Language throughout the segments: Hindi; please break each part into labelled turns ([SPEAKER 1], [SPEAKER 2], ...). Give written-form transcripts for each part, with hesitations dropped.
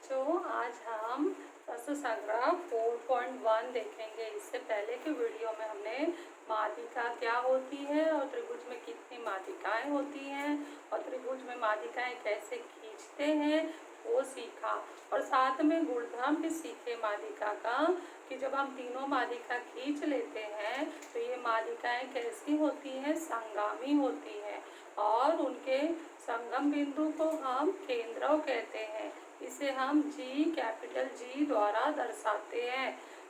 [SPEAKER 1] बच्चों, आज हम रस संग्रह 4.1 देखेंगे। इससे पहले के वीडियो में हमने माध्यिका क्या होती है और त्रिभुज में कितनी माध्यिकाएं होती हैं और त्रिभुज में माध्यिकाएं कैसे खींचते हैं वो सीखा, और साथ में गुणधर्म भी सीखे माध्यिका का कि जब हम तीनों माध्यिका खींच लेते हैं तो ये माध्यिकाएं कैसी होती हैं, संगामी होती हैं, और उनके संगम बिंदु को हम केंद्रव कहते हैं। इसे हम कैपिटल जी द्वारा दर्शाते हैं।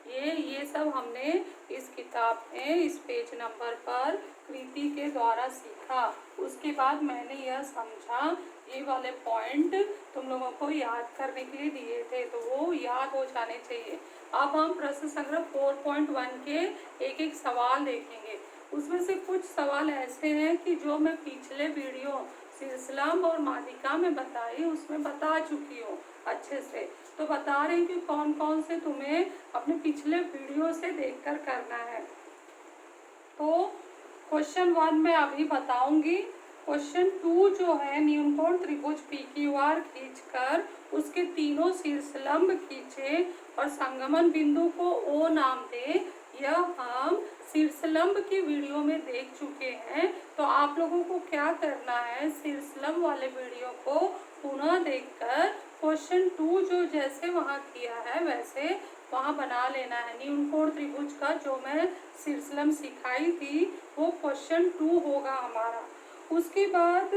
[SPEAKER 1] ये सब हमने इस किताब में इस पेज नंबर पर कृति के द्वारा सीखा। उसके बाद मैंने यह समझा, ये वाले पॉइंट तुम लोगों को याद करने के लिए दिए थे तो वो याद हो जाने चाहिए। अब हम प्रश्न संग्रह 4.1 के एक एक सवाल देखेंगे। उसमें से कुछ सवाल ऐसे हैं कि जो मैं पिछले वीडियो शीर्षलंब और माध्यिका में बताई उसमें बता चुकी हूँ अच्छे से, तो बता रही कि कौन कौन से तुम्हें अपने पिछले वीडियो से देखकर करना है। तो क्वेश्चन 1 मैं अभी बताऊंगी। क्वेश्चन 2 जो है, न्यूनकोण त्रिभुज PQR खींचकर उसके तीनों शीर्षलंब खींचे और संगमन बिंदु को O नाम दे, यह हम शीर्षलंब की वीडियो में देख चुके हैं। तो आप लोगों को क्या करना है, शीर्षलंब वाले वीडियो को पुनः देखकर क्वेश्चन 2 जो जैसे वहाँ किया है वैसे वहाँ बना लेना है। न्यूनकोण त्रिभुज का जो मैं शीर्षलंब सिखाई थी वो क्वेश्चन 2 होगा हमारा। उसके बाद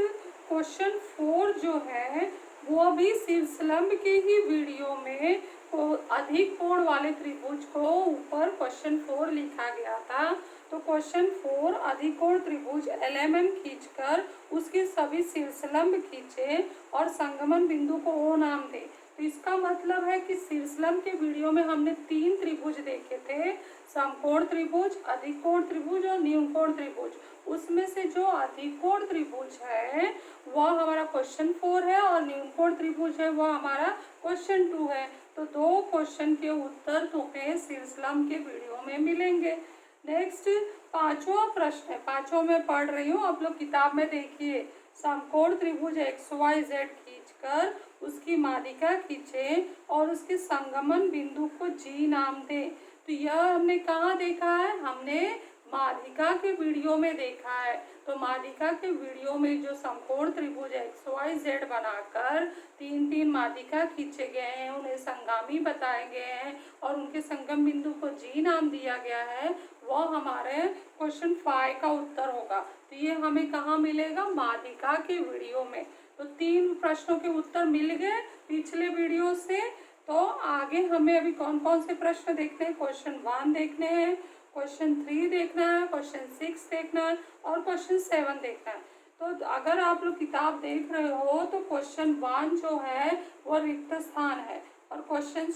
[SPEAKER 1] क्वेश्चन 4 जो है वो भी शीर्षलंब के ही वीडियो में अधिक कोण वाले त्रिभुज को ऊपर क्वेश्चन 4 लिखा गया था। तो क्वेश्चन 4 अधिक कोण त्रिभुज LMN खींचकर उसके सभी शीर्षलंब खींचे और संगमन बिंदु को O नाम दे। तो इसका मतलब है कि शीर्षलंब के वीडियो में हमने 3 त्रिभुज देखे थे, समकोण त्रिभुज, अधिक कोण त्रिभुज और न्यूनकोण त्रिभुज। उसमें से जो अधिक कोण त्रिभुज है वह हमारा क्वेश्चन 4 है और न्यूनकोण त्रिभुज है वह हमारा क्वेश्चन 2 है। तो 2 क्वेश्चन के उत्तर तुम्हें शीर्षलंब के वीडियो में मिलेंगे। नेक्स्ट 5वां प्रश्न है, 5वां मैं पढ़ रही हूँ, आप लोग किताब में देखिए। समकोण त्रिभुज XYZ खींचकर उसकी माध्यिका खींचे और उसके संगमन बिंदु को G नाम दे। तो यह हमने कहाँ देखा है, हमने माध्यिका के वीडियो में देखा है। तो माध्यिका के वीडियो में जो समकोण त्रिभुज XYZ बनाकर 3 माध्यिका खींचे गए हैं, उन्हें संगामी बताए गए हैं और उनके संगम बिंदु को G नाम दिया गया है, वह हमारे क्वेश्चन 5 का उत्तर होगा। तो ये हमें कहाँ मिलेगा, माध्यिका के वीडियो में। तो 3 प्रश्नों के उत्तर मिल गए पिछले वीडियो से। तो आगे हमें अभी कौन कौन से प्रश्न देखने हैं, क्वेश्चन 1 देखने हैं, क्वेश्चन 3 देखना है, क्वेश्चन 6 देखना है और क्वेश्चन 7 देखना है। तो अगर आप लोग किताब देख रहे हो तो क्वेश्चन 1 जो है वो रिक्त स्थान है और क्वेश्चन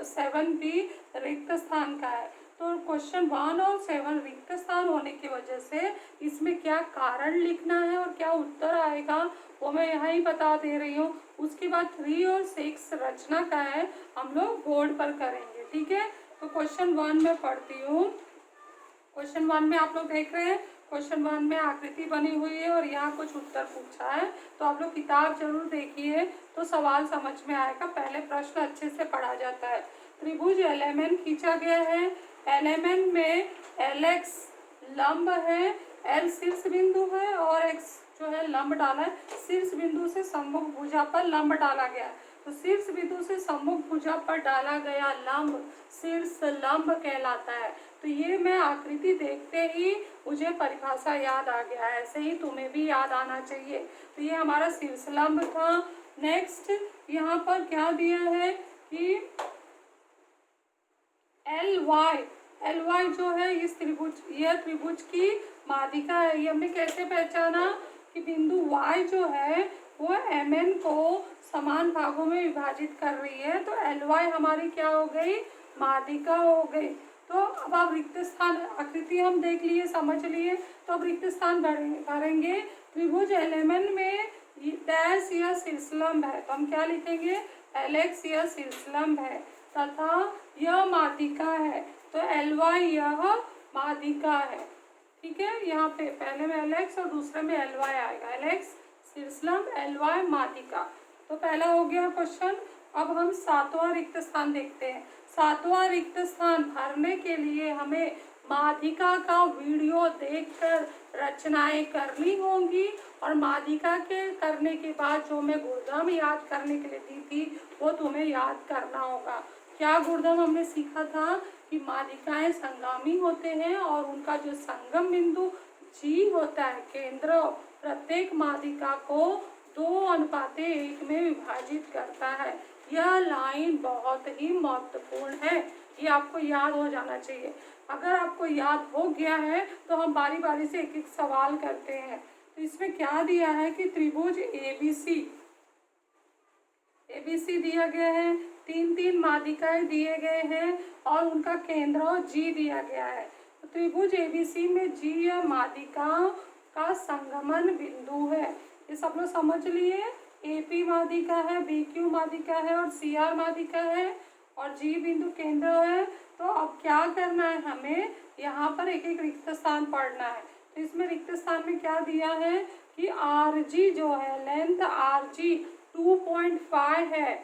[SPEAKER 1] 7 भी रिक्त स्थान का है। तो क्वेश्चन 1 और 7 रिक्त स्थान होने की वजह से इसमें क्या कारण लिखना है और क्या उत्तर आएगा वो मैं यहाँ ही बता दे रही हूँ। उसके बाद 3 और 6 रचना का है, हम लोग बोर्ड पर करेंगे, ठीक है। तो क्वेश्चन 1 में पढ़ती हूँ। क्वेश्चन 1 में आप लोग देख रहे हैं, क्वेश्चन 1 में आकृति बनी हुई है और यहाँ कुछ उत्तर पूछा है। तो आप लोग किताब जरूर देखिए तो सवाल समझ में आएगा। पहले प्रश्न अच्छे से पढ़ा जाता है। त्रिभुज LMN खींचा गया है। LMN में LX लंब है, L शीर्ष बिंदु है और X जो है लंब डाला है। शीर्ष बिंदु से सम्मुख भुजा पर लंब डाला गया है। तो शीर्ष बिंदु से सम्मुख भुजा पर डाला गया लंब शीर्ष लंब कहलाता है। तो ये मैं आकृति देखते ही मुझे परिभाषा याद आ गया है, ऐसे ही तुम्हें भी याद आना चाहिए। तो ये हमारा शीर्ष लंब था। नेक्स्ट यहाँ पर क्या दिया है कि LY जो है इस त्रिभुज, यह त्रिभुज की माध्यिका है। ये हमने कैसे पहचाना कि बिंदु Y जो है वो MN को समान भागों में विभाजित कर रही है। तो LY हमारी क्या हो गई, माध्यिका हो गई। तो अब आप रिक्त स्थान, आकृति हम देख लिए, समझ लिए, तो अब रिक्त स्थान भरेंगे। त्रिभुज LMN में डैश यह शीर्षलंब है, तो हम क्या लिखेंगे, LX यह शीर्षलंब है तथा यह माध्यिका है। तो LY यह माध्यिका है, ठीक है। यहाँ पे पहले में LX और दूसरे में LY आएगा। LX शीर्षलंब, LY माध्यिका। तो पहला हो गया क्वेश्चन। अब हम सातवां रिक्त स्थान देखते हैं। सातवां रिक्त स्थान भरने के लिए हमें माध्यिका का वीडियो देखकर रचनाएं करनी होंगी और माध्यिका के करने के बाद जो मैं गुणधर्म याद करने के लिए दी थी वो तुम्हें याद करना होगा। क्या गुणधर्म हमने सीखा था कि माध्यिकाएं संगामी होते हैं और उनका जो संगम बिंदु जी होता है केंद्र, प्रत्येक माध्यिका को 2:1 में विभाजित करता है। यह लाइन बहुत ही महत्वपूर्ण है, ये आपको याद हो जाना चाहिए। अगर आपको याद हो गया है तो हम बारी बारी से एक एक सवाल करते हैं। तो इसमें क्या दिया है कि त्रिभुज एबीसी दिया गया है, 3 माध्यिकाएं दिए गए हैं और उनका केंद्र जी दिया गया है। तो त्रिभुज एबीसी में जी या माध्यिका का संगमन बिंदु है, ये सब लोग समझ लिए। एपी माध्यिका है, बीक्यू माध्यिका है और सीआर माध्यिका है और जी बिंदु केंद्र है। तो अब क्या करना है, हमें यहाँ पर एक एक रिक्त स्थान पढ़ना है। तो इसमें रिक्त स्थान में क्या दिया है कि आर जी जो है, लेंथ आर जी 2.5 है,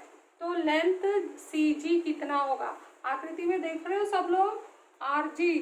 [SPEAKER 1] तो लेंथ सी जी कितना होगा। आकृति में देख रहे हो सब लोग, आर जी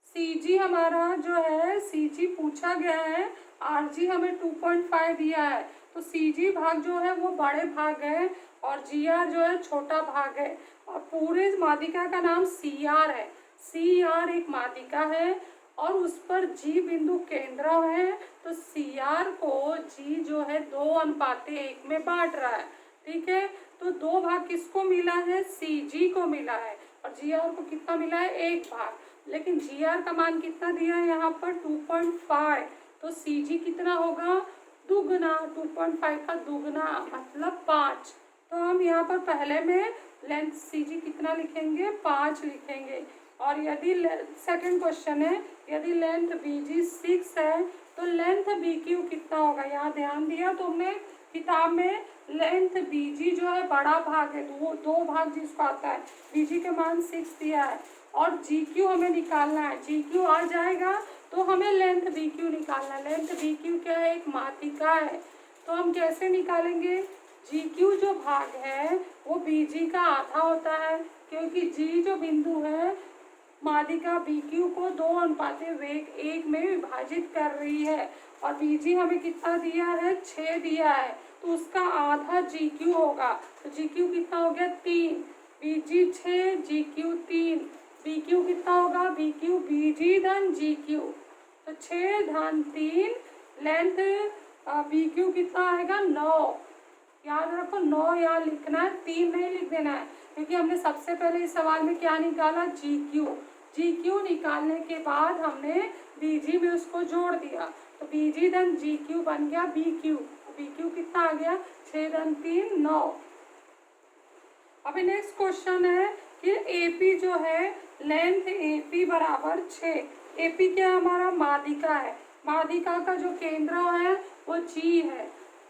[SPEAKER 1] सी जी हमारा जो है, सी जी पूछा गया है, आर जी हमें 2.5 दिया है। तो सी जी भाग जो है वो बड़े भाग है और जी आर जो है छोटा भाग है और पूरे माध्यिका का नाम सी आर है। सी आर एक माध्यिका है और उस पर जी बिंदु केंद्र है। तो सी आर को जी जो है 2:1 में बांट रहा है, ठीक है। तो 2 भाग किसको मिला है, सी जी को मिला है और जी आर को कितना मिला है, 1 भाग। लेकिन जी आर का मान कितना दिया है यहाँ पर 2.5, तो सी जी कितना होगा, दुगना, 2.5 का दुगना मतलब 5। तो हम यहाँ पर पहले में लेंथ सी जी कितना लिखेंगे, 5 लिखेंगे। और यदि सेकंड क्वेश्चन है, यदि लेंथ बी जी 6 है तो लेंथ बी क्यू कितना होगा। यहाँ ध्यान दिया तुमने किताब में, लेंथ बी जी जो है बड़ा भाग है, दो भाग जिसको आता है, बी जी के मान 6 दिया है और जी क्यू हमें निकालना है। जी क्यू आ जाएगा तो हमें लेंथ बी क्यू निकालना है। लेंथ बी क्यू क्या है, एक माध्यिका है। तो हम कैसे निकालेंगे, जी क्यू जो भाग है वो बी जी का आधा होता है, क्योंकि जी जो बिंदु है माध्यिका बी क्यू को 2:1 में विभाजित कर रही है और बी जी हमें कितना दिया है, 6 दिया है, तो उसका आधा जी क्यू होगा। तो जी क्यू कितना हो गया, 3, बी जी 6, जी क्यू 3, बी क्यू कितना होगा, बी क्यू बी जी धन जी क्यू, तो 6 धन 3, लेंथ बी क्यू कितना आएगा, 9। याद रखो 9 यहाँ लिखना है, 3 नहीं लिख देना है, क्योंकि हमने सबसे पहले इस सवाल में क्या निकाला, जी क्यू। जी क्यू निकालने के बाद हमने बी जी में उसको जोड़ दिया, तो बी जी धन जी क्यू बन गया बी क्यू। बी क्यू कितना आ गया, 6 धन 3 9। अभी नेक्स्ट क्वेश्चन है कि एपी जो है, लेंथ एपी बराबर 6। एपी क्या हमारा माध्यिका है, माध्यिका का जो केंद्र है वो जी है।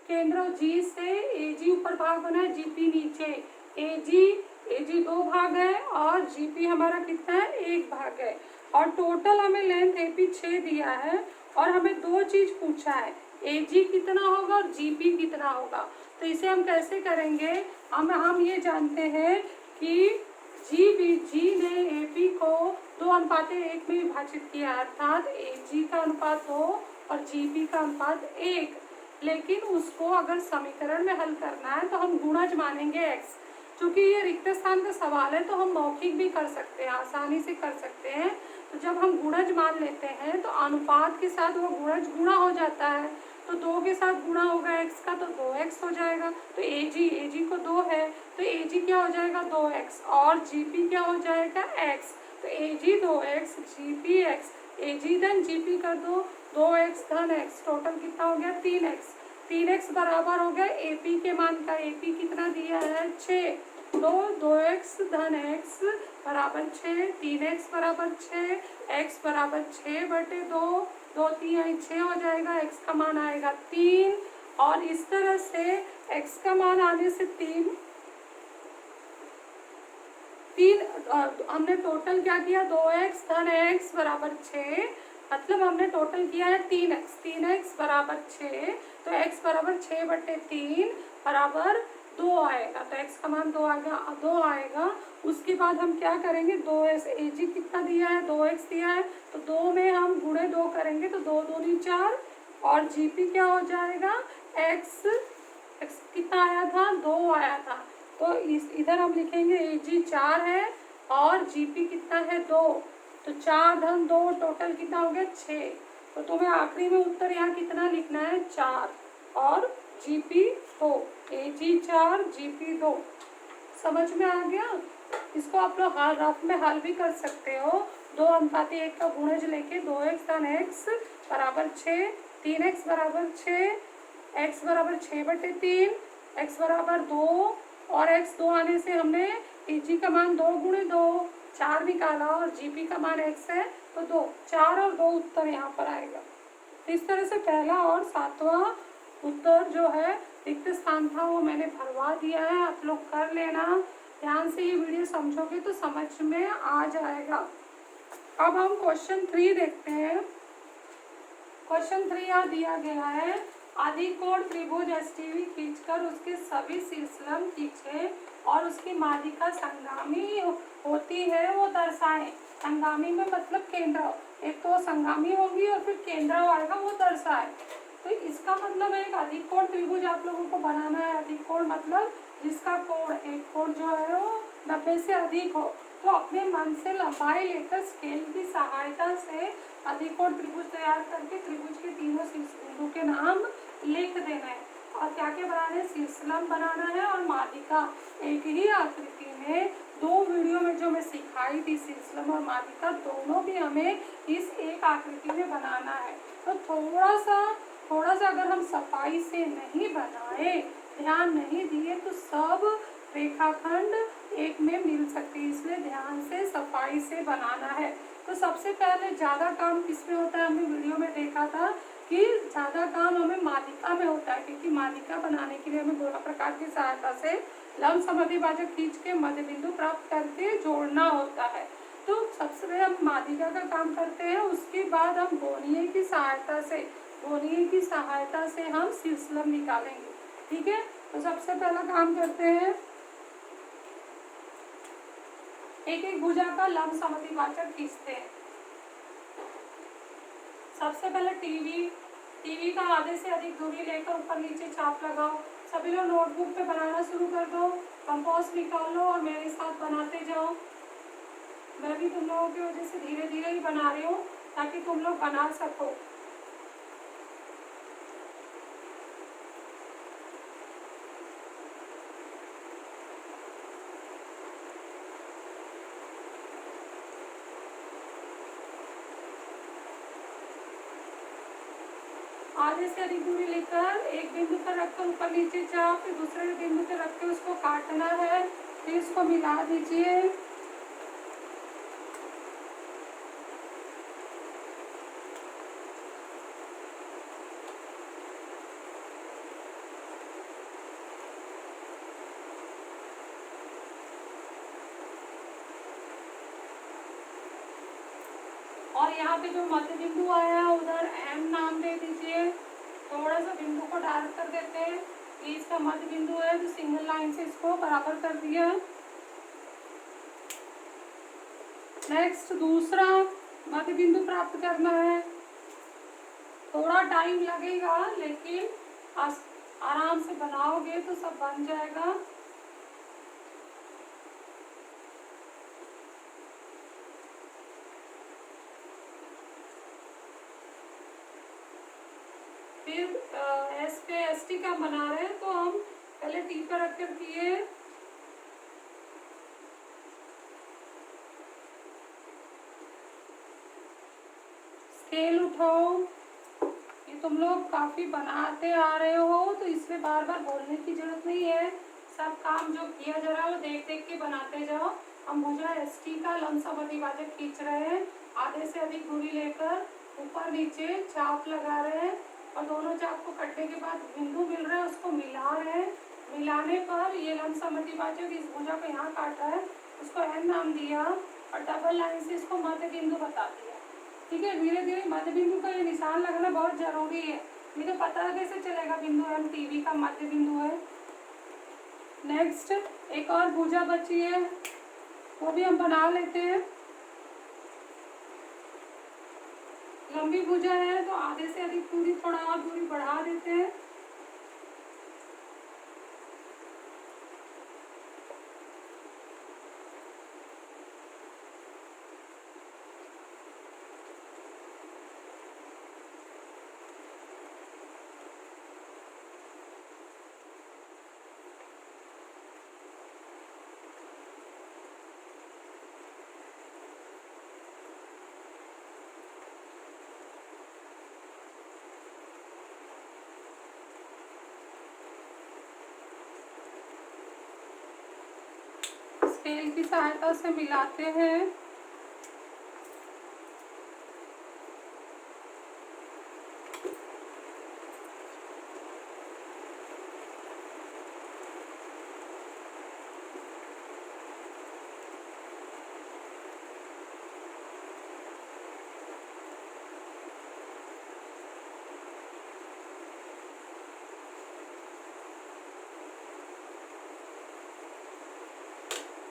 [SPEAKER 1] केंद्र जी से एजी ऊपर भाग बना है, जीपी नीचे। एजी 2 भाग है और जीपी हमारा कितना है, 1 भाग है। और टोटल हमें लेंथ एपी 6 दिया है और हमें 2 चीज पूछा है, एजी कितना होगा और जीपी कितना होगा। तो इसे हम कैसे करेंगे, हम ये जानते हैं कि जी ने एपी को 2:1 में विभाजित किया, अर्थात एजी का अनुपात 2 और जीपी का अनुपात 1। लेकिन उसको अगर समीकरण में हल करना है तो हम गुणज मानेंगे x। क्योंकि ये रिक्त स्थान का सवाल है तो हम मौखिक भी कर सकते हैं, आसानी से कर सकते हैं। तो जब हम गुणज मान लेते हैं तो अनुपात के साथ वो गुणज गुणा हो जाता है, तो 2 के साथ गुणा होगा x का तो 2x हो जाएगा। तो एजी को 2 है तो एजी क्या हो जाएगा, 2x और जीपी क्या हो जाएगा, x। तो एजी 2x, जीपी x, एजी धन जीपी कर दो, 2x धन x, टोटल कितना हो गया, 3x। 3x बराबर हो गया एपी के मान का, एपी कितना दिया है, 6। 2x धन x बराबर 6, 3x बराबर 6, x बराबर 6/2, 2 3 6 हो जाएगा, x का मान आएगा 3। और इस तरह से x का मान आने से 3 हमने टोटल क्या किया, 2x धन x बराबर 6, मतलब हमने टोटल किया है 3x बराबर 6, तो x बराबर 6/3 बराबर 2 आएगा, तो x का मान 2 आएगा। उसके बाद हम क्या करेंगे, 2x, AG कितना दिया है, 2x दिया है, तो 2 में हम गुणे 2 करेंगे तो 2 दूनी 4, और GP क्या हो जाएगा, x कितना आया था, 2 आया था, तो इधर हम लिखेंगे AG 4 है और GP कितना है, 2, तो 4 धन 2 टोटल कितना हो गया, 6। तो तुम्हें आखिरी में उत्तर यहाँ कितना लिखना है, 4 और GP 2, AG 4 GP 2। समझ में आ गया। इसको आप लोग रफ में हल भी कर सकते हो। 2:1 का गुणज लेके 2x धन x बराबर 6, 3x बराबर 6, x बराबर 6/3, x बराबर 2, और x 2 आने से हमने AG का मान 2 गुणे 2 4 निकाला, और GP का मान x है तो 2, 4 और 2 उत्तर यहाँ पर आएगा। इस तरह से पहला और 7वां उत्तर जो है रिक्त स्थान था वो मैंने भरवा दिया है, आप लोग कर लेना। ध्यान से ये वीडियो समझोगे तो समझ में आ जाएगा। अब हम क्वेश्चन 3 देखते हैं। क्वेश्चन 3 यहाँ दिया गया है, आदिकोण त्रिभुज STV खींचकर उसके सभी शीर्षलंब खींचे और उसकी माध्यिका संगामी होती है वो दर्शाएं। संगामी में मतलब केंद्र, एक तो संगामी होगी और फिर केंद्र आएगा, वो दर्शाए। तो इसका मतलब है एक अधिकोण त्रिभुज आप लोगों को बनाना है। अधिकोण मतलब जिसका कोण, एक कोण जो है वो 90 से अधिक हो। तो अपने मन से लंबाई लेकर स्केल की सहायता से अधिकोण त्रिभुज तैयार करके त्रिभुज के तीनों शीर्ष बिंदु के नाम लिख देना है। और क्या क्या बनाना है, शीर्षलंब बनाना है और माध्यिका। एक ही आकृति में 2 वीडियो में जो मैं सिखाई थी, शीर्षलंब और माध्यिका दोनों भी हमें इस एक आकृति में बनाना है। तो थोड़ा सा अगर हम सफाई से नहीं बनाए, ध्यान नहीं दिए, तो सब रेखाखंड एक में मिल सकते हैं, इसलिए ध्यान से सफाई से बनाना है। तो सबसे पहले ज़्यादा काम किसमें होता है, हमने वीडियो में देखा था कि ज़्यादा काम हमें माध्यिका में होता है, क्योंकि माध्यिका बनाने के लिए हमें गोला प्रकार की सहायता से लंब समद्विभाजक खींच के मध्य बिंदु प्राप्त करके जोड़ना होता है। तो सबसे पहले हम माध्यिका का काम करते हैं, उसके बाद हम गोनीय की सहायता से हम शीर्षलंब निकालेंगे। ठीक है, तो सबसे पहला काम करते हैं, एक एक भुजा का लंब समद्विभाजक खींचते हैं। सबसे पहले टीवी का आधे से अधिक दूरी लेकर ऊपर नीचे चाप लगाओ। सभी लोग नोटबुक पे बनाना शुरू कर दो, कंपास निकाल लो और मेरे साथ बनाते जाओ। मैं भी तुम लोगों की वजह से धीरे धीरे ही बना रही हूँ ताकि तुम लोग बना सको। आधे से अधिक दूरी लेकर एक बिंदु पर रखकर ऊपर नीचे चाप, फिर दूसरे बिंदु पर रख के उसको काटना है, फिर इसको मिला दीजिए। और यहाँ पे जो मध्य बिंदु आया उधर M नाम दे दीजिए। थोड़ा सा बिंदु को डार्क कर देते हैं, ये इसका मध्य बिंदु है, तो सिंगल लाइन से इसको बराबर कर दिया। नेक्स्ट दूसरा मध्य बिंदु प्राप्त करना है, थोड़ा टाइम लगेगा लेकिन आराम से बनाओगे तो सब बन जाएगा। फिर एस पे ST का बना रहे हैं तो हम पहले T पर रख कर किए, स्केल उठाओ। ये तुम लोग काफ़ी बनाते आ रहे हो तो इसमें बार बार बोलने की जरूरत नहीं है, सब काम जो किया जा रहा है वो देख देख के बनाते जाओ। हम भुजा ST का लंब समद्विभाजक खींच रहे हैं, आधे से अधिक दूरी लेकर ऊपर नीचे चाप लगा रहे हैं और दोनों चाप को कटने के बाद बिंदु मिल रहा है उसको मिला रहे हैं। मिलाने पर ये लंब समद्विभाजक इस भुजा को यहाँ काटा है, उसको N नाम दिया और डबल लाइन से इसको मध्य बिंदु बता दिया। ठीक है, धीरे धीरे मध्य बिंदु का ये निशान लगना बहुत जरूरी है, नहीं तो पता कैसे चलेगा बिंदु M टीवी का मध्य बिंदु है। नेक्स्ट एक और भुजा बची है, वो भी हम बना लेते हैं। लंबी भुजा है तो आधे से अधिक दूरी, थोड़ा और दूरी बढ़ा देते हैं। स्केल की सहायता से मिलाते हैं।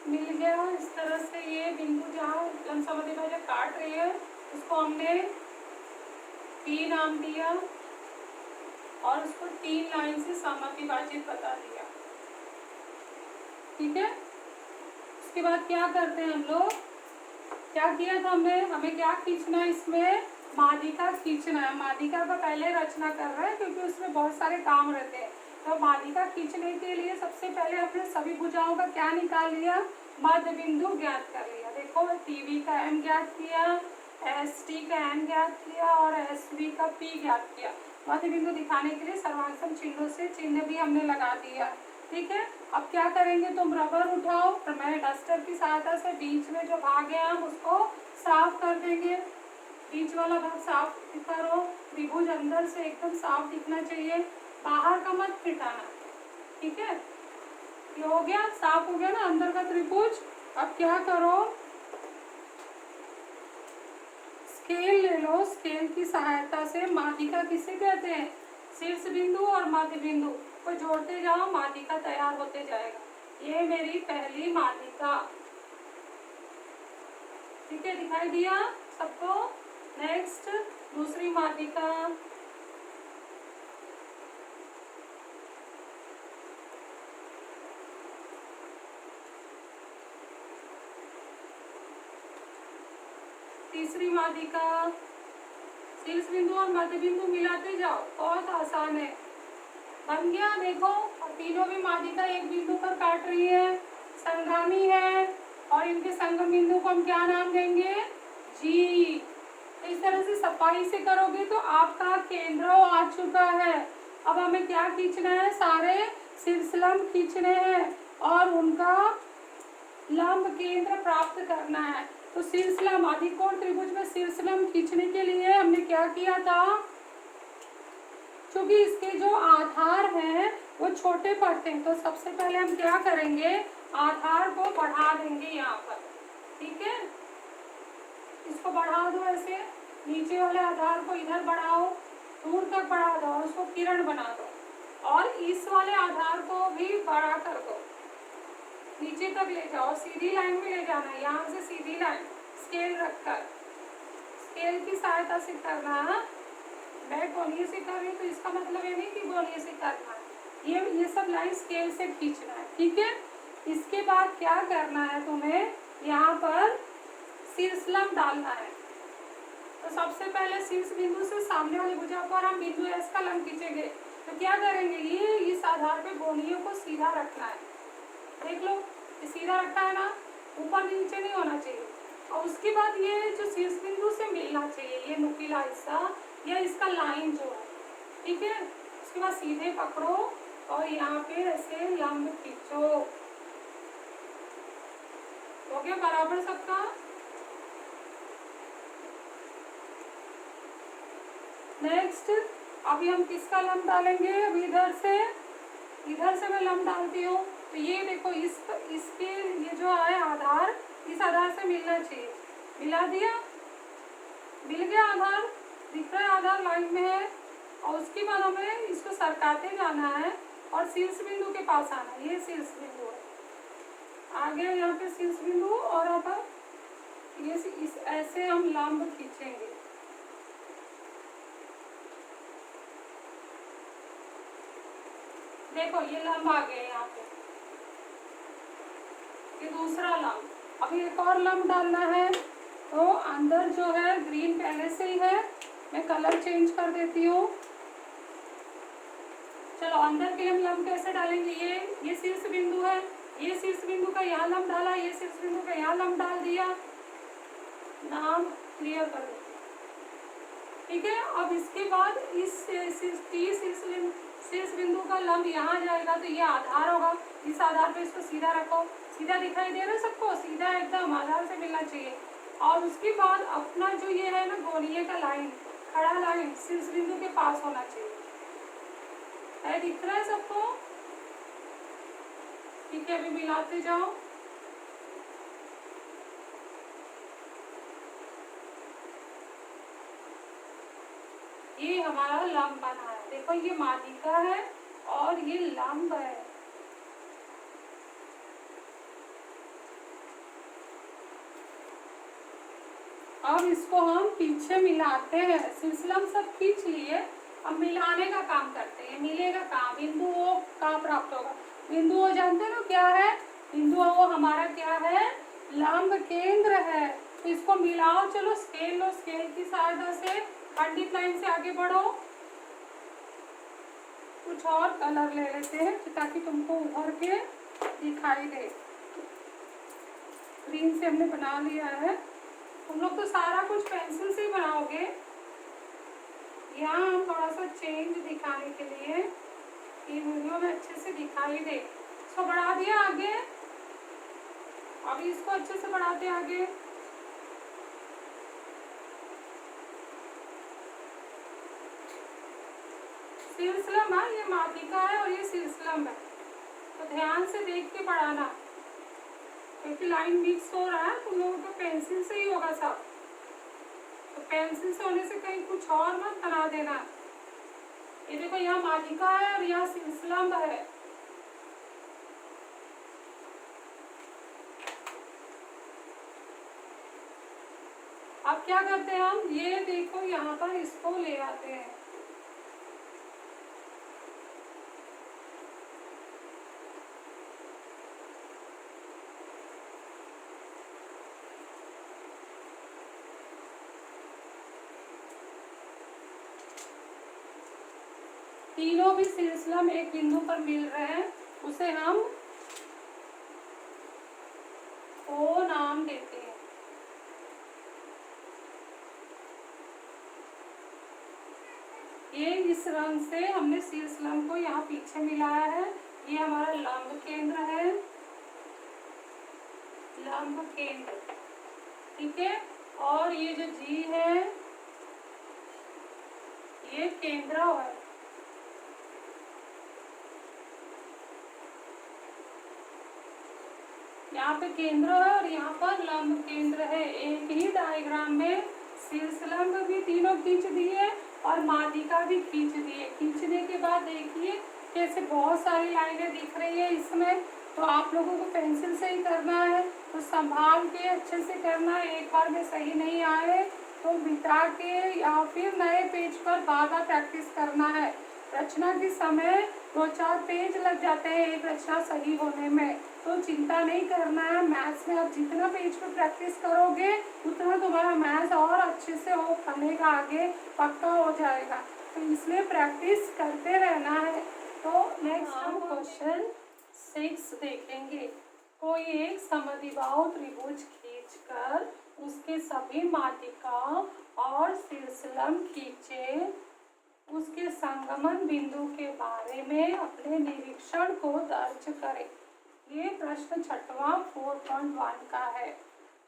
[SPEAKER 1] मिल गया इस तरह से। ये बिंदु जहाँ लंबसमद्वी भाज्य काट रही है उसको हमने पी नाम दिया और उसको 3 लाइन से समद्विभाजित बता दिया। ठीक है, उसके बाद क्या करते हैं हम लोग, क्या किया था हमने, हमें क्या खींचना है इसमें, माध्यिका खींचना है। माध्यिका का पहले रचना कर रहे हैं क्योंकि उसमें बहुत सारे काम रहते हैं। तो माध्यिका खींचने के लिए सबसे पहले हमने सभी भुजाओं का क्या निकाल लिया, मध्य बिंदु ज्ञात कर लिया। देखो टीवी का एम ज्ञात किया, एस टी का एन ज्ञात किया और एस वी का पी ज्ञात किया। मध्य बिंदु दिखाने के लिए सर्वांगसम चिन्हों से चिन्ह भी हमने लगा दिया। ठीक है, अब क्या करेंगे, तुम रबर उठाओ और मैं डस्टर की सहायता से बीच में जो भाग है हम उसको साफ कर देंगे। बीच वाला भाग साफ करो, त्रिभुज अंदर से एकदम साफ दिखना चाहिए, बाहर का मत मिटाना। ठीक है, ये हो गया, साफ हो गया ना अंदर का त्रिभुज। अब क्या करो, स्केल ले लो, स्केल की सहायता से माध्यिका किसे कहते हैं, शीर्ष बिंदु और मध्य बिंदु को जोड़ते जाओ, माध्यिका तैयार होते जाएगा। ये मेरी पहली माध्यिका। ठीक है, दिखाई दिया सबको। नेक्स्ट दूसरी माध्यिका, तीसरी माध्यिका, शीर्ष बिंदु और मध्य बिंदु मिलाते जाओ, बहुत आसान है। बन गया, देखो और तीनों भी माध्यिका एक बिंदु पर काट रही है, संगामी है और इनके संगम बिंदु को हम क्या नाम देंगे, जी। तो इस तरह से सफाई से करोगे तो आपका केंद्र आ चुका है। अब हमें क्या खींचना है, सारे शीर्षलंब खींचने हैं और उनका लंब केंद्र प्राप्त करना है। तो शीर्षलंब, आदिकोण त्रिभुज में शीर्षलंब खींचने के लिए हमने क्या किया था, क्योंकि इसके जो आधार हैं वो छोटे पड़ते हैं, तो सबसे पहले हम क्या करेंगे, आधार को बढ़ा देंगे यहाँ पर। ठीक है, इसको बढ़ा दो ऐसे, नीचे वाले आधार को इधर बढ़ाओ, दूर तक बढ़ा दो और उसको किरण बना दो और इस वाले आधार को भी बड़ा कर दो, नीचे तक ले जाओ, सीधी लाइन में ले जाना है, यहाँ से सीधी लाइन स्केल रखकर, स्केल की सहायता से करना। मैं गोलीय से कर रही हूँ तो इसका मतलब ये नहीं कि गोलीय से करना है, ये सब लाइन स्केल से खींचना है। ठीक है, इसके बाद क्या करना है, तुम्हें यहाँ पर शीर्षलंब डालना है। तो सबसे पहले शीर्ष बिंदु से सामने वाली भुजा पर हम बिंदु एस का लंब खींचेंगे। तो क्या करेंगे, ये इस आधार पे गोलियों को सीधा रखना है। देख लो, ये सीधा रखा है ना, ऊपर नीचे नहीं होना चाहिए। और उसके बाद ये जो शीर्ष बिंदु से मिलना चाहिए, ये नुकीला हिस्सा या इसका लाइन जो है। ठीक है, उसके बाद सीधे पकड़ो और यहाँ पे ऐसे लंब खींचो। हो गया बराबर सबका। नेक्स्ट अभी हम किसका लंब डालेंगे, अभी इधर से मैं लंब डालती हूँ। तो ये देखो, इसके ये जो है आधार, इस आधार से मिलना चाहिए, मिला दिया, मिल गया आधार, दिख रहा है आधार लाइन में है। और उसके बाद हमें इसको सरकाते जाना है और शीर्ष बिंदु के पास आना। ये शीर्ष बिंदु है, आ गया यहाँ पे शीर्ष बिंदु। और अब ये इस ऐसे हम लंब खींचेंगे। देखो ये लंब आ गया यहाँ पे, ये दूसरा लंब। अभी एक और लंब डालना है, तो अंदर जो है ग्रीन पहले से ही है, मैं कलर चेंज कर देती हूँ। चलो अंदर के हम लंब कैसे डालेंगे, ये शीर्ष बिंदु है, ये शीर्ष बिंदु का यहाँ लंब डाला, ये शीर्ष बिंदु का यहाँ लंब डाल दिया, नाम क्लियर कर देते। ठीक है, अब इसके बाद इस शीर्ष बिंदु का लंब यहाँ जाएगा, तो ये आधार होगा। इस आधार पे इसको सीधा रखो, सीधा दिखाई दे रहा है सबको, सीधा एकदम आधार से मिलना चाहिए। और उसके बाद अपना जो ये है ना गोलीय का लाइन, खड़ा लाइन शीर्ष बिंदु के पास होना चाहिए। है, दिख रहा है सबको? ठीक है, अभी मिलाते जाओ। ये हमारा लंब बना है, देखो ये माध्यिका है और ये लंब है। अब इसको हम पीछे मिलाते हैं। शीर्षलंब सब खींच लिए, अब मिलाने का काम करते हैं। मिलेगा कहाँ, बिंदु ओ कहाँ प्राप्त होगा? बिंदु ओ जानते हो क्या है? बिंदु ओ हमारा क्या है? लंब केंद्र है। तो इसको मिलाओ, चलो स्केल लो, स्केल की सहायता से खंडित लाइन से आगे बढ़ो। कुछ और कलर ले लेते हैं ताकि तुमको उभर के दिखाई दे। ग्रीन से हमने बना लिया है। तुम लोग तो सारा कुछ पेंसिल से ही बनाओगे, यहाँ हम थोड़ा सा चेंज दिखाने के लिए ये वीडियो में अच्छे से दिखाई दे। इसको बढ़ा दिया आगे, अभी इसको अच्छे से बढ़ाते आगे। शीर्षलंब है, ये माध्यिका है और ये शीर्षलंब है, तो ध्यान से देख के बढ़ाना, क्योंकि लाइन मिक्स हो रहा है। तुम लोगों को पेंसिल से ही होगा सब, तो पेंसिल से होने से कहीं कुछ और मत बना देना। ये देखो यहाँ माध्यिका है और यहाँ शीर्षलंब है। अब क्या करते हैं हम, ये देखो यहाँ पर इसको ले आते हैं। तीनों भी शीर्षलंब एक बिंदु पर मिल रहे हैं, उसे हम ओ नाम देते हैं। ये इस रंग से हमने शीर्षलंब को यहाँ पीछे मिलाया है। ये हमारा लंब केंद्र है, लंब केंद्र। ठीक है, और ये जो जी है ये केंद्र है। यहाँ पे केंद्र है और यहाँ पर लंब केंद्र है। एक ही डायग्राम में शीर्षलंब भी तीनों खींच दिए और माध्यिका भी खींच दिए। खींचने के बाद देखिए कैसे बहुत सारी लाइनें दिख रही है इसमें। तो आप लोगों को पेंसिल से ही करना है, तो संभाल के अच्छे से करना है। एक बार में सही नहीं आए तो बिता के या फिर नए पेज पर बार बार प्रैक्टिस करना है। रचना के समय 2-4 पेज लग जाते हैं एक रचना सही होने में, तो चिंता नहीं करना है। मैथ्स में आप जितना पेज पर प्रैक्टिस करोगे उतना तुम्हारा मैथ्स और अच्छे से हो बनेगा, आगे पक्का हो जाएगा। तो इसलिए प्रैक्टिस करते रहना है। तो नेक्स्ट हम क्वेश्चन 6 देखेंगे। कोई एक समद्विबाहु त्रिभुज खींचकर उसके सभी माध्यिका और शीर्षलंब खींचे, उसके संगमन बिंदु के बारे में अपने निरीक्षण को दर्ज करें। ये प्रश्न 6वां 4.1 का है।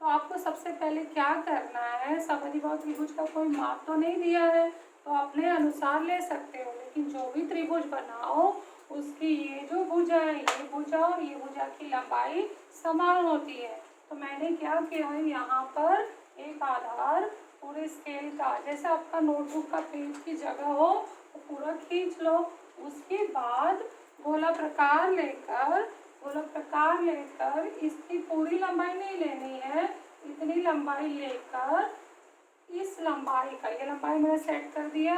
[SPEAKER 1] तो आपको सबसे पहले क्या करना है, समद्विबाहु त्रिभुज का कोई माप तो नहीं दिया है, तो अपने अनुसार ले सकते हो, लेकिन जो भी त्रिभुज बनाओ उसकी ये जो भुजा है, ये भुजा और ये भुजा की लंबाई समान होती है। तो मैंने क्या किया है, यहाँ पर एक आधार पूरे स्केल का, जैसे आपका नोटबुक का पेज की जगह हो तो पूरा खींच लो। उसके बाद गोला प्रकार लेकर इसकी पूरी लंबाई नहीं लेनी है, इतनी लंबाई लेकर इस लंबाई का, ये लंबाई मैंने सेट कर दिया,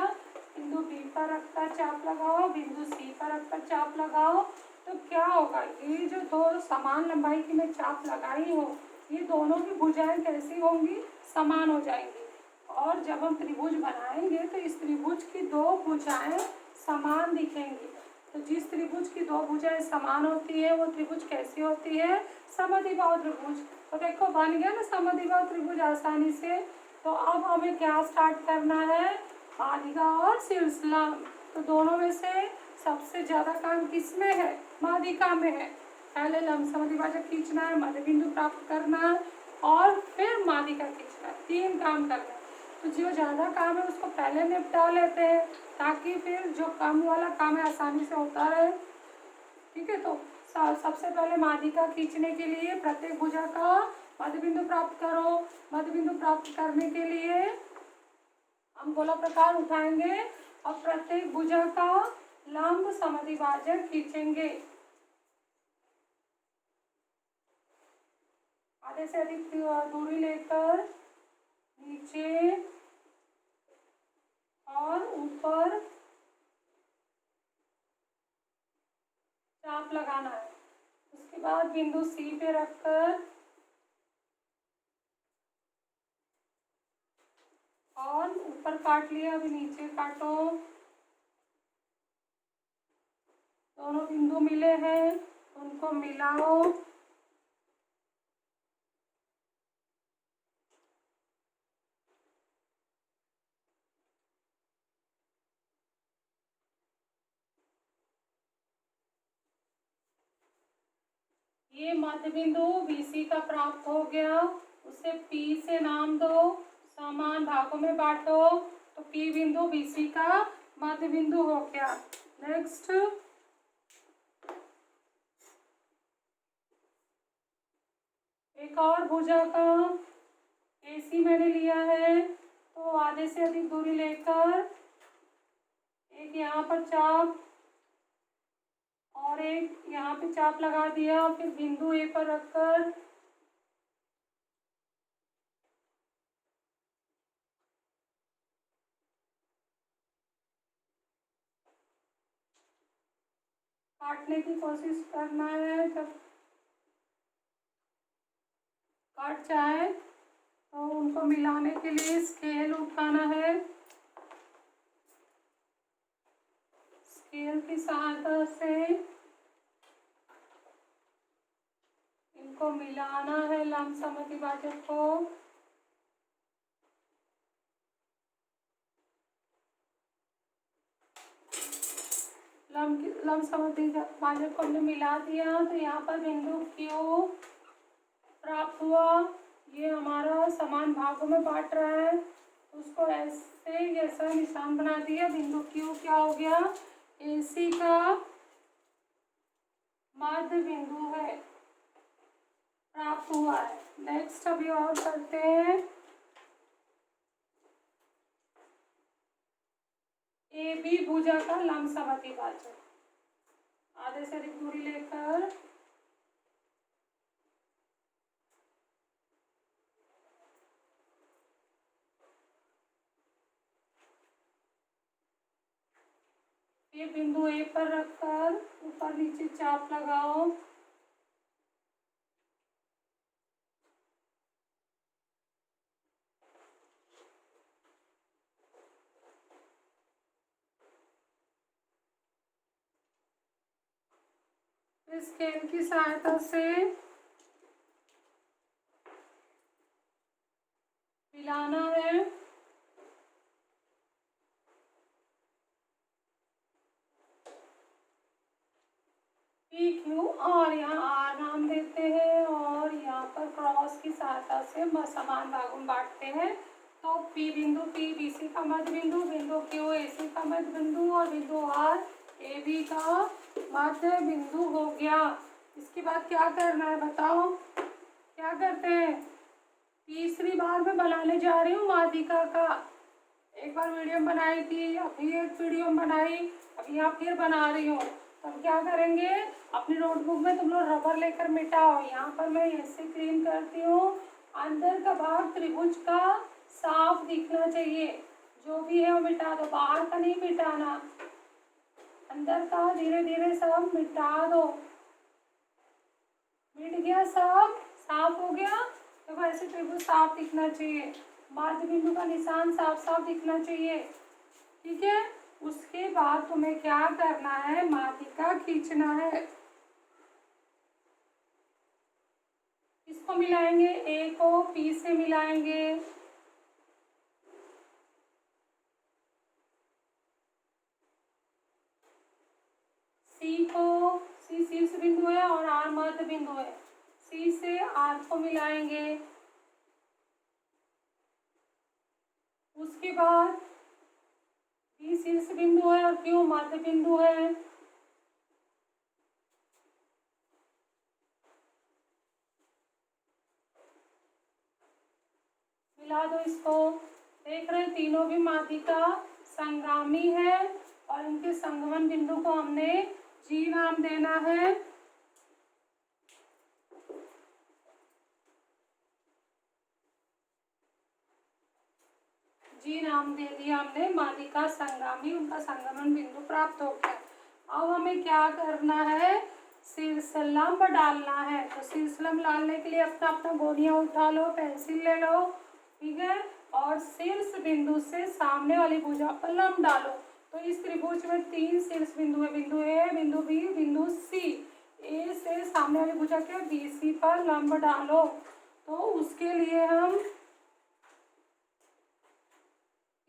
[SPEAKER 1] बिंदु बी पर रखकर चाप लगाओ, बिंदु सी पर रखकर चाप लगाओ। तो क्या होगा, ये जो दो समान लंबाई की मैं चाप लगाई हूँ, ये दोनों की भुजाएं कैसी होंगी, समान हो जाएंगी। और जब हम त्रिभुज बनाएंगे तो इस त्रिभुज की दो भुजाएं समान दिखेंगी। तो जिस त्रिभुज की दो भुजाएं समान होती है वो त्रिभुज कैसी होती है, समद्विबाहु त्रिभुज। तो देखो बन गया ना समद्विबाहु त्रिभुज आसानी से। तो अब हमें क्या स्टार्ट करना है, माध्यिका और शीर्षलंब। तो दोनों में से सबसे ज्यादा काम किसमें है, माध्यिका में है। पहले लंब समद्विभाजक खींचना है, मध्य बिंदु प्राप्त करना है और फिर माध्यिका खींचना है, 3 काम करना है। तो जो ज़्यादा काम है उसको पहले निपटा लेते हैं ताकि फिर जो कम वाला काम है आसानी से होता रहे। ठीक है, तो सबसे पहले माध्यिका खींचने के लिए प्रत्येक भुजा का मध्य बिंदु प्राप्त करो। मध्य बिंदु प्राप्त करने के लिए हम गोला प्रकार उठाएंगे और प्रत्येक भुजा का लंब समद्विभाजक खींचेंगे। आधे से अधिक दूरी लेकर नीचे और ऊपर चाप लगाना है। उसके बाद बिंदु सी पे रखकर और ऊपर काट लिया, अभी नीचे काटो। दोनों बिंदु मिले हैं, उनको मिलाओ। ये मध्य बिंदु BC का प्राप्त हो गया, उसे P से नाम दो, समान भागों में बांटो। तो P बिंदु BC का मध्य बिंदु हो गया। नेक्स्ट एक और भुजा का AC मैंने लिया है, तो आधे से अधिक दूरी लेकर एक यहाँ पर चाप और एक यहाँ पे चाप लगा दिया, फिर बिंदु A पर रखकर काटने की कोशिश करना है। जब काट जाए तो उनको मिलाने के लिए स्केल उठाना है। स्केल की सहायता से इनको मिलाना है लंब समद्विभाजक को। लंब समद्विभाजक को हमने मिला दिया, तो यहाँ पर बिंदु Q प्राप्त हुआ। ये हमारा समान भागों में बांट रहा है, उसको ऐसा निशान बना दिया। बिंदु Q क्या हो गया, AC का मध्य बिंदु है, प्राप्त हुआ है। नेक्स्ट अभी और करते हैं। AB भुजा का लंब समद्विभाजक, आधे से अधिक दूरी लेकर ये बिंदु A पर रखकर ऊपर नीचे चाप लगाओ। स्केल की सहायता से मिलाना है। PQR यहाँ R नाम देते हैं और यहाँ पर क्रॉस की सहायता से समान भागों में बांटते हैं। तो P बिंदु P BC का मध्य बिंदु, बिंदु Q AC का मध्य बिंदु और बिंदु R AB का मध्य बिंदु हो गया। इसके बाद क्या करना है बताओ, क्या करते हैं। तीसरी बार मैं बनाने जा रही हूँ माध्यिका का। एक बार वीडियो बनाई थी, अभी एक वीडियो बनाई, अब यहाँ फिर बना रही हूँ। हम क्या करेंगे, अपनी नोटबुक में तुम लोग रबर लेकर मिटाओ। यहाँ पर मैं ऐसे क्लीन करती हूँ। अंदर का भाग त्रिभुज का साफ दिखना चाहिए, जो भी है वो मिटा दो, बाहर का नहीं मिटाना, अंदर का धीरे धीरे सब मिटा दो। मिट गया सब, साफ हो गया। तो वैसे त्रिभुज साफ दिखना चाहिए, मध्य बिंदु का निशान साफ साफ दिखना चाहिए। ठीक है, उसके बाद तुम्हें क्या करना है, माध्यिका खींचना है। इसको मिलाएंगे, ए को पी से मिलाएंगे, सी को, सी शीर्ष बिंदु है और आर मध्य बिंदु है, सी से आर को मिलाएंगे। उसके बाद बी शीर्ष बिंदु है और क्यू मध्य बिंदु है। मिला दो इसको। देख रहे हैं तीनों भी माध्यिका संगामी है और इनके संगमन बिंदु को हमने जी नाम देना है। जी नाम दे दिया हमने, माध्यिका संगामी, उनका संगमन बिंदु प्राप्त हो गया। अब हमें क्या करना है, शीर्षलंब डालना है। तो शीर्षलंब डालने के लिए अपना अपना गोनिया उठा लो, पेंसिल ले लो, ठीक है, और शीर्ष बिंदु से सामने वाली भुजा पर लंब डालो। तो इस त्रिभुज में 3 शीर्ष बिंदु है, बिंदु ए, बिंदु बी, बिंदु सी। ए से सामने वाली भुजा के बी सी पर लंब डालो। तो उसके लिए हम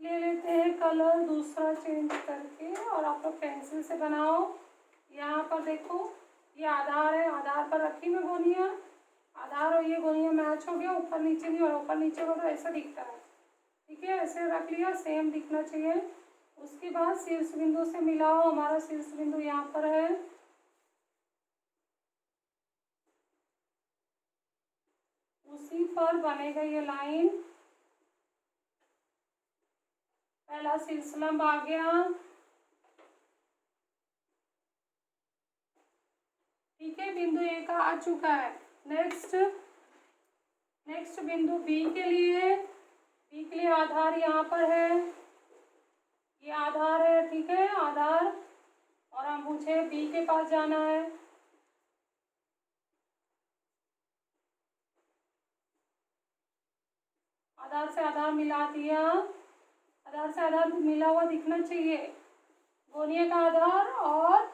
[SPEAKER 1] ले लेते हैं कलर दूसरा चेंज करके, और आप लोग पेंसिल से बनाओ। यहाँ पर देखो ये आधार है, आधार पर रखी मैं गोनिया, आधार और ये गोनिया मैच हो गया, ऊपर नीचे नहीं, और ऊपर नीचे हो तो ऐसा दिखता है। ठीक है, ऐसे रख लिया, सेम दिखना चाहिए। उसके बाद शीर्ष बिंदु से मिलाओ, हमारा शीर्ष बिंदु यहाँ पर है। उसी पर बनेगा ये लाइन। पहला शीर्षलंब आ गया। ठीक है, बिंदु ए का आ चुका है। नेक्स्ट बिंदु बी के लिए, बी के लिए आधार यहाँ पर है, ये आधार है। ठीक है, आधार, और हम मुझे बी के पास जाना है। आधार से आधार मिला दिया, आधार से आधार मिला हुआ दिखना चाहिए। गोनिया का आधार और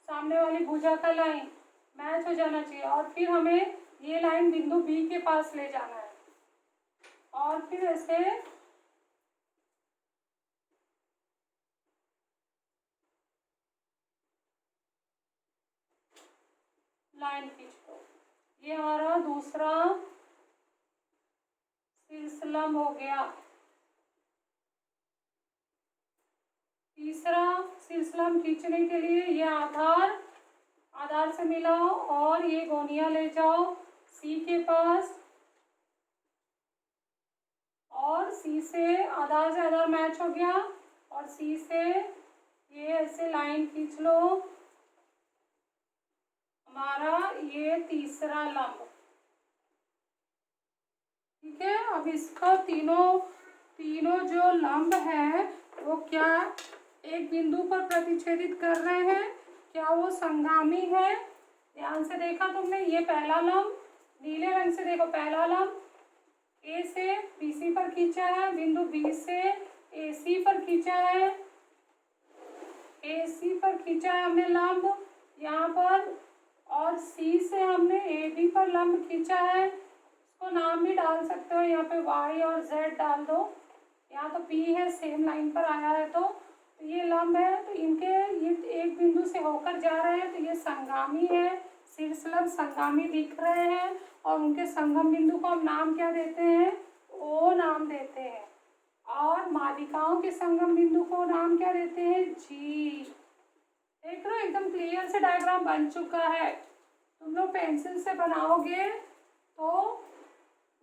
[SPEAKER 1] सामने वाली भुजा का लाइन मैच हो जाना चाहिए। और फिर हमें ये लाइन बिंदु बी के पास ले जाना है, और फिर ऐसे लाइन खींच दो। ये हमारा दूसरा शीर्षलंब हो गया। तीसरा शीर्षलंब खींचने के लिए ये आधार, आधार से मिलाओ और ये गोनिया ले जाओ सी के पास, और सी से आधार मैच हो गया, और सी से ये ऐसे लाइन खींच लो, हमारा ये तीसरा लंब। ठीक है, अब इसका तीनों जो लंब है वो क्या एक बिंदु पर प्रतिच्छेदित कर रहे हैं, क्या वो संगामी है? ध्यान से देखा तुमने, ये पहला लंब, नीले रंग से देखो, पहला लंब ए से बी सी पर खींचा है, बिंदु बी से ए सी पर खींचा है, ए सी पर खींचा है हमने लंब यहाँ पर, और सी से हमने ए बी पर लंब खींचा है। इसको नाम भी डाल सकते हो, यहाँ पे वाई और जेड डाल दो, यहाँ तो पी है, सेम लाइन पर आया है तो ये लंब है। तो इनके ये एक बिंदु से होकर जा रहे हैं, तो ये संगामी है, शीर्षलंब संगामी दिख रहे हैं, और उनके संगम बिंदु को हम नाम क्या देते हैं, ओ नाम देते हैं, और माध्यिकाओं के संगम बिंदु को नाम क्या देते हैं, जी। देख लो एकदम क्लियर से डायग्राम बन चुका है। तुम लोग पेंसिल से बनाओगे तो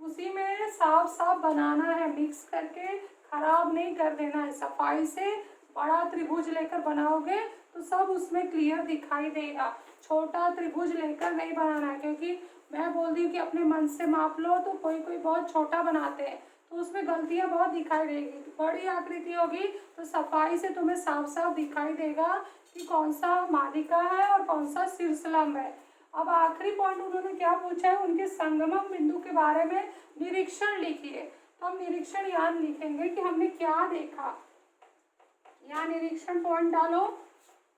[SPEAKER 1] उसी में साफ साफ बनाना है, मिक्स करके खराब नहीं कर देना है। सफाई से बड़ा त्रिभुज लेकर बनाओगे तो सब उसमें क्लियर दिखाई देगा। छोटा त्रिभुज लेकर नहीं बनाना है, क्योंकि मैं बोल दी हूँ कि अपने मन से माप लो, तो कोई कोई बहुत छोटा बनाते हैं तो उसमें गलतियाँ बहुत दिखाई देगी। बड़ी आकृति होगी तो सफाई से तुम्हें साफ साफ दिखाई देगा कि कौन सा मालिका है और कौन सा शीर्षलंब है। अब आखिरी पॉइंट उन्होंने क्या पूछा है, उनके संगमम बिंदु के बारे में निरीक्षण लिखिए। तो हम निरीक्षण यहाँ लिखेंगे कि हमने क्या देखा। यहाँ निरीक्षण पॉइंट डालो।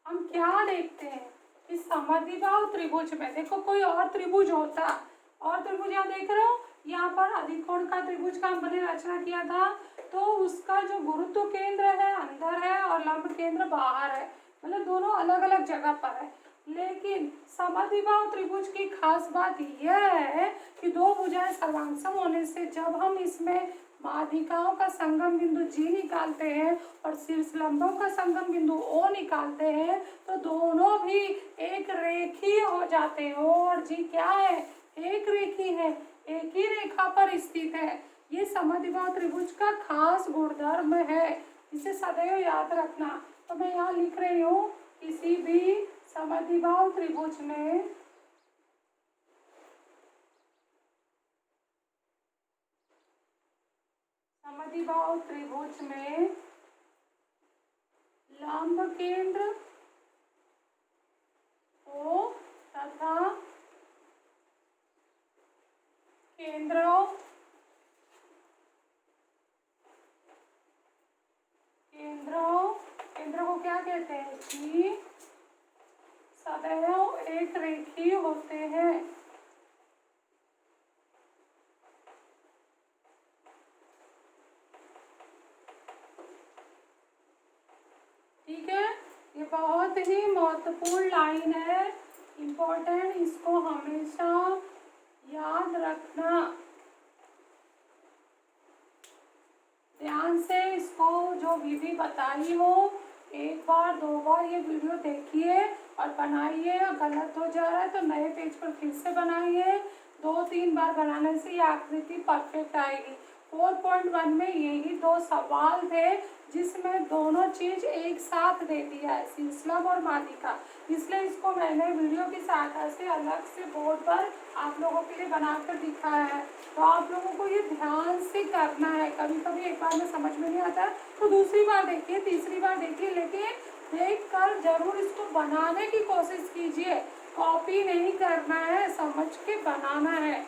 [SPEAKER 1] हम क्या देखते हैं कि समद्विबाहु त्रिभुज में, देखो कोई और त्रिभुज होता, और त्रिभुज यहाँ देख रहे हो, यहाँ पर अधिकोण का त्रिभुज का हमने रचना किया था, तो उसका जो गुरुत्व केंद्र है अंदर है और लंब केंद्र बाहर है, मतलब दोनों अलग अलग जगह पर है। लेकिन समद्विबाहु त्रिभुज की खास बात यह है कि दो भुजाएं सर्वांगसम होने से जब हम इसमें माध्यिकाओं का संगम बिंदु जी निकालते हैं और शीर्षलंबों का संगम बिंदु ओ निकालते हैं, तो दोनों भी एक रेखीय हो जाते हैं। ओ और जी क्या है, एक रेखी है, एक ही रेखा पर स्थित है। ये समद्विबाहु त्रिभुज का खास गुणधर्म है, इसे सदैव याद रखना। तो मैं यहाँ लिख रही हूँ, किसी भी समद्विबाहु त्रिभुज में समद्विबाहु त्रिभुज में लंब केंद्र O तथा केंद्रों केंद्र को क्या कहते हैं जी, सदैव एक रेखीय होते हैं। ठीक है, ये बहुत ही महत्वपूर्ण लाइन है, इम्पोर्टेंट, इसको हमेशा याद रखना। ध्यान से इसको जो विधि बताई हो, एक बार दो बार ये वीडियो देखिए और बनाइए। गलत हो जा रहा है तो नए पेज पर फिर से बनाइए। 2-3 बार बनाने से ये आकृति परफेक्ट आएगी। 4.1 में यही दो सवाल थे जिसमें दोनों चीज एक साथ दे दिया है, शीर्षलंब और माध्यिका, इसलिए इसको मैंने वीडियो की सहायता से अलग से बोर्ड पर आप लोगों के लिए बनाकर दिखाया है। तो आप लोगों को ये ध्यान से करना है। कभी कभी एक बार में समझ में नहीं आता तो दूसरी बार देखिए, तीसरी बार देखिए, लेकिन देख कर जरूर इसको बनाने की कोशिश कीजिए। कॉपी नहीं करना है, समझ के बनाना है।